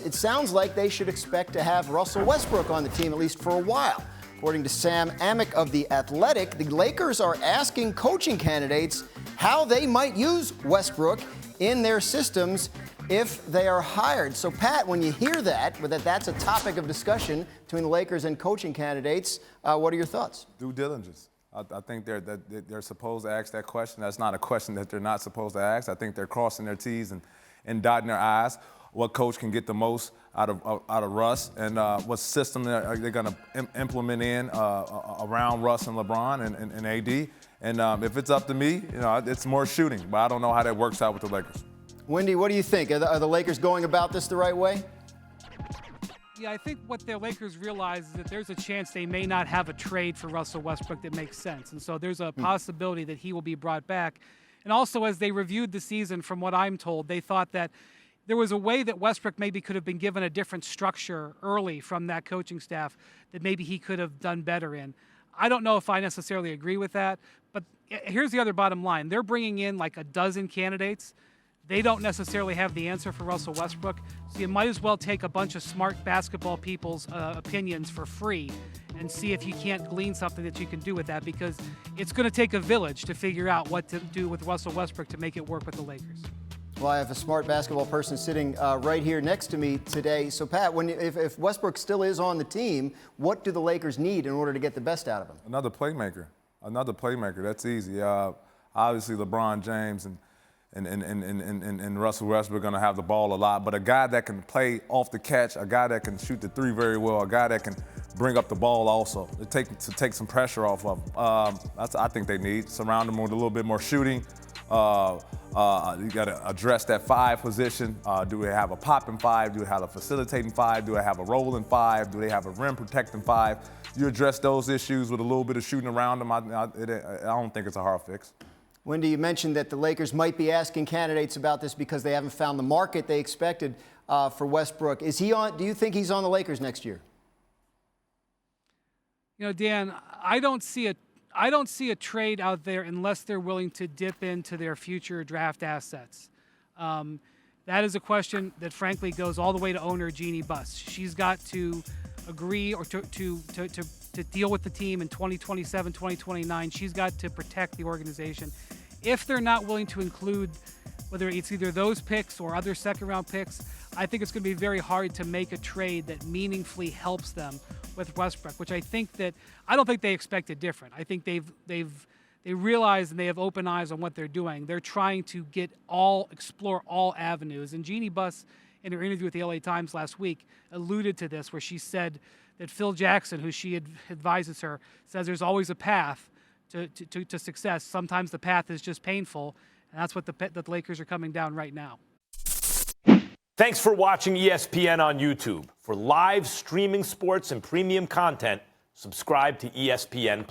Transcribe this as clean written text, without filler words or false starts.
it sounds like they should expect to have Russell Westbrook on the team at least for a while. According to Sam Amick of The Athletic, the Lakers are asking coaching candidates how they might use Westbrook in their systems if they are hired. So, Pat, when you hear that that's a topic of discussion between the Lakers and coaching candidates, what are your thoughts? Due diligence. I think they're supposed to ask that question. That's not a question that they're not supposed to ask. I think they're crossing their T's and dotting their I's. What coach can get the most out of Russ, and what system are they going to implement in around Russ and LeBron and AD. And if it's up to me, it's more shooting. But I don't know how that works out with the Lakers. Wendy, what do you think? Are the Lakers going about this the right way? Yeah, I think what the Lakers realize is that there's a chance they may not have a trade for Russell Westbrook that makes sense. And so there's a possibility that he will be brought back. And also, as they reviewed the season, from what I'm told, they thought that there was a way that Westbrook maybe could have been given a different structure early from that coaching staff that maybe he could have done better in. I don't know if I necessarily agree with that, but here's the other bottom line. They're bringing in like a dozen candidates. They don't necessarily have the answer for Russell Westbrook, so you might as well take a bunch of smart basketball people's opinions for free and see if you can't glean something that you can do with that, because it's going to take a village to figure out what to do with Russell Westbrook to make it work with the Lakers. Well, I have a smart basketball person sitting right here next to me today. So, Pat, if Westbrook still is on the team, what do the Lakers need in order to get the best out of him? Another playmaker. That's easy. Obviously, LeBron James and Russell Westbrook are going to have the ball a lot, but a guy that can play off the catch, a guy that can shoot the three very well, a guy that can bring up the ball also, to take some pressure off of him. That's I think they need. Surround him with a little bit more shooting. You got to address that five position. Do they have a popping five? Do they have a facilitating five? Do they have a rolling five? Do they have a rim protecting five? You address those issues with a little bit of shooting around them. I don't think it's a hard fix. Wendy, you mentioned that the Lakers might be asking candidates about this because they haven't found the market they expected for Westbrook. Is he on? Do you think he's on the Lakers next year? Dan, I don't see a trade out there unless they're willing to dip into their future draft assets. That is a question that, frankly, goes all the way to owner Jeannie Buss. She's got to agree or to deal with the team in 2027, 2029. She's got to protect the organization. If they're not willing to include, whether it's either those picks or other second-round picks, I think it's going to be very hard to make a trade that meaningfully helps them with Westbrook, which I don't think they expected different. I think they realize and they have open eyes on what they're doing. They're trying to explore all avenues. And Jeannie Buss, in her interview with the LA Times last week, alluded to this, where she said that Phil Jackson, who she advises her, says there's always a path to success. Sometimes the path is just painful, and that's what the Lakers are coming down right now. Thanks for watching ESPN on YouTube. For live streaming sports and premium content, subscribe to ESPN+.